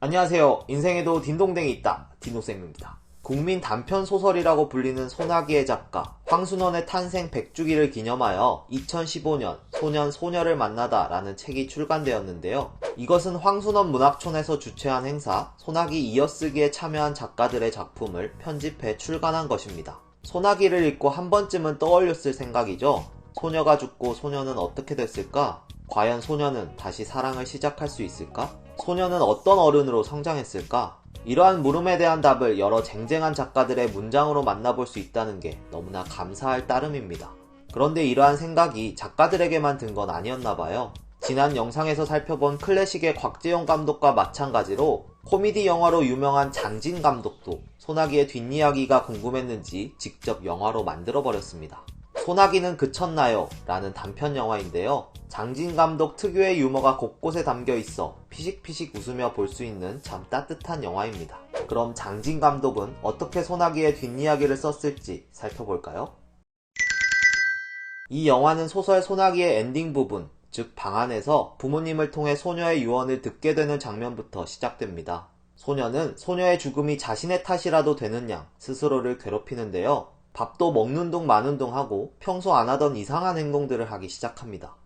안녕하세요. 인생에도 딩동댕이 있다. 딩동쌤입니다. 국민 단편 소설이라고 불리는 소나기의 작가 황순원의 탄생 100주기를 기념하여 2015년 소년 소녀를 만나다 라는 책이 출간되었는데요. 이것은 황순원 문학촌에서 주최한 행사 소나기 이어쓰기에 참여한 작가들의 작품을 편집해 출간한 것입니다. 소나기를 읽고 한 번쯤은 떠올렸을 생각이죠. 소녀가 죽고 소녀는 어떻게 됐을까? 과연 소녀는 다시 사랑을 시작할 수 있을까? 소녀는 어떤 어른으로 성장했을까? 이러한 물음에 대한 답을 여러 쟁쟁한 작가들의 문장으로 만나볼 수 있다는 게 너무나 감사할 따름입니다. 그런데 이러한 생각이 작가들에게만 든 건 아니었나봐요. 지난 영상에서 살펴본 클래식의 곽재용 감독과 마찬가지로 코미디 영화로 유명한 장진 감독도 소나기의 뒷이야기가 궁금했는지 직접 영화로 만들어버렸습니다. 소나기는 그쳤나요? 라는 단편 영화인데요. 장진 감독 특유의 유머가 곳곳에 담겨 있어 피식피식 웃으며 볼 수 있는 참 따뜻한 영화입니다. 그럼 장진 감독은 어떻게 소나기의 뒷이야기를 썼을지 살펴볼까요? 이 영화는 소설 소나기의 엔딩 부분, 즉 방 안에서 부모님을 통해 소녀의 유언을 듣게 되는 장면부터 시작됩니다. 소녀는 소녀의 죽음이 자신의 탓이라도 되는 양 스스로를 괴롭히는데요. 밥도 먹는 둥 마는 둥 하고 평소 안 하던 이상한 행동들을 하기 시작합니다.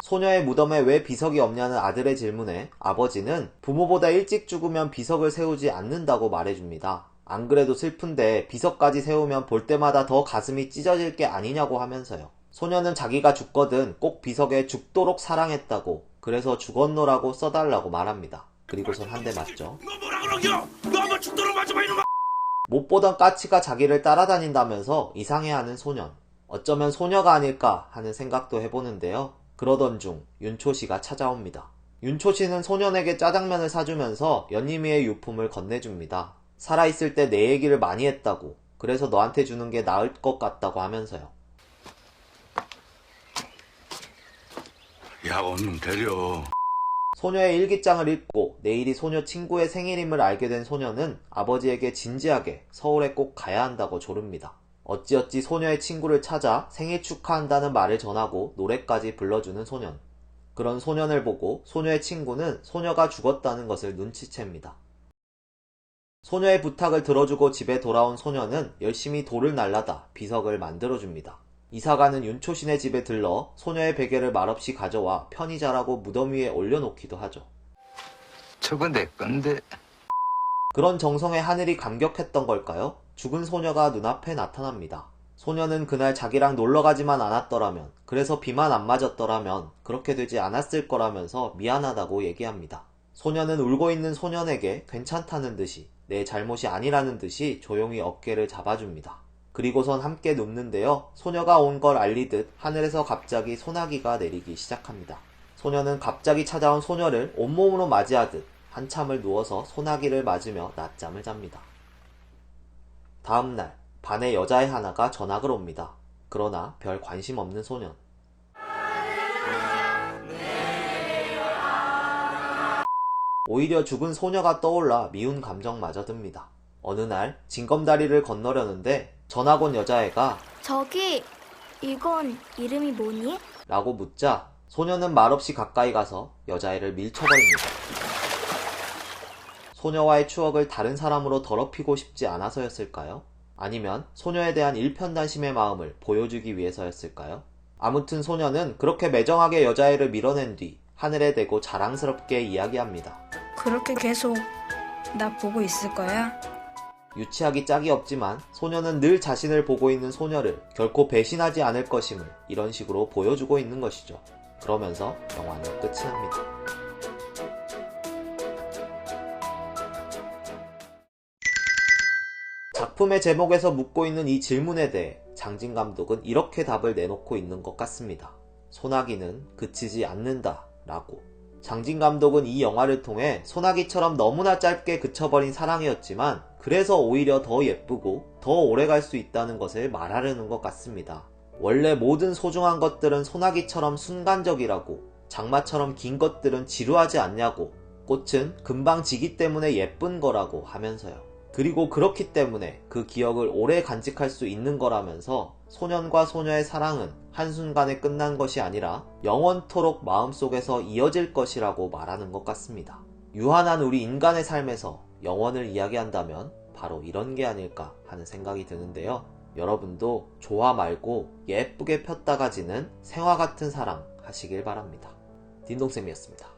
소녀의 무덤에 왜 비석이 없냐는 아들의 질문에 아버지는 부모보다 일찍 죽으면 비석을 세우지 않는다고 말해줍니다. 안 그래도 슬픈데 비석까지 세우면 볼 때마다 더 가슴이 찢어질 게 아니냐고 하면서요. 소녀는 자기가 죽거든 꼭 비석에 죽도록 사랑했다고, 그래서 죽었노라고 써달라고 말합니다. 그리고선 한 대 맞죠. 너 뭐라 그러겨? 너 한번 죽도록 맞아봐 이놈아! 못 보던 까치가 자기를 따라다닌다면서 이상해하는 소년. 어쩌면 소녀가 아닐까 하는 생각도 해보는데요. 그러던 중 윤초씨가 찾아옵니다. 윤초씨는 소년에게 짜장면을 사주면서 연희미의 유품을 건네줍니다. 살아있을 때 내 얘기를 많이 했다고, 그래서 너한테 주는 게 나을 것 같다고 하면서요. 야, 얼른 데려. 소녀의 일기장을 읽고 내일이 소녀 친구의 생일임을 알게 된 소녀는 아버지에게 진지하게 서울에 꼭 가야 한다고 조릅니다. 어찌어찌 소녀의 친구를 찾아 생일 축하한다는 말을 전하고 노래까지 불러주는 소년. 그런 소년을 보고 소녀의 친구는 소녀가 죽었다는 것을 눈치챕니다. 소녀의 부탁을 들어주고 집에 돌아온 소녀는 열심히 돌을 날라다 비석을 만들어줍니다. 이사가는 윤초신의 집에 들러 소녀의 베개를 말없이 가져와 편히 자라고 무덤 위에 올려놓기도 하죠. 저건 내 건데. 그런 정성에 하늘이 감격했던 걸까요? 죽은 소녀가 눈앞에 나타납니다. 소녀는 그날 자기랑 놀러가지만 않았더라면, 그래서 비만 안 맞았더라면 그렇게 되지 않았을 거라면서 미안하다고 얘기합니다. 소녀는 울고 있는 소년에게 괜찮다는 듯이, 내 잘못이 아니라는 듯이 조용히 어깨를 잡아줍니다. 그리고선 함께 눕는데요. 소녀가 온 걸 알리듯 하늘에서 갑자기 소나기가 내리기 시작합니다. 소녀는 갑자기 찾아온 소녀를 온몸으로 맞이하듯 한참을 누워서 소나기를 맞으며 낮잠을 잡니다. 다음날 반에 여자애 하나가 전학을 옵니다. 그러나 별 관심 없는 소년. 오히려 죽은 소녀가 떠올라 미운 감정마저 듭니다. 어느 날 징검다리를 건너려는데 전학 온 여자애가 저기, 이건 이름이 뭐니? 라고 묻자 소녀는 말없이 가까이 가서 여자애를 밀쳐버립니다. 소녀와의 추억을 다른 사람으로 더럽히고 싶지 않아서였을까요? 아니면 소녀에 대한 일편단심의 마음을 보여주기 위해서였을까요? 아무튼 소녀는 그렇게 매정하게 여자애를 밀어낸 뒤 하늘에 대고 자랑스럽게 이야기합니다. 그렇게 계속 나 보고 있을 거야? 유치하기 짝이 없지만 소녀는 늘 자신을 보고 있는 소녀를 결코 배신하지 않을 것임을 이런 식으로 보여주고 있는 것이죠. 그러면서 영화는 끝이 납니다. 작품의 제목에서 묻고 있는 이 질문에 대해 장진 감독은 이렇게 답을 내놓고 있는 것 같습니다. 소나기는 그치지 않는다 라고. 장진 감독은 이 영화를 통해 소나기처럼 너무나 짧게 그쳐버린 사랑이었지만 그래서 오히려 더 예쁘고 더 오래갈 수 있다는 것을 말하려는 것 같습니다. 원래 모든 소중한 것들은 소나기처럼 순간적이라고, 장마처럼 긴 것들은 지루하지 않냐고, 꽃은 금방 지기 때문에 예쁜 거라고 하면서요. 그리고 그렇기 때문에 그 기억을 오래 간직할 수 있는 거라면서 소년과 소녀의 사랑은 한순간에 끝난 것이 아니라 영원토록 마음속에서 이어질 것이라고 말하는 것 같습니다. 유한한 우리 인간의 삶에서 영원을 이야기한다면 바로 이런 게 아닐까 하는 생각이 드는데요. 여러분도 조화 말고 예쁘게 폈다가 지는 생화 같은 사랑 하시길 바랍니다. 딘동쌤이었습니다.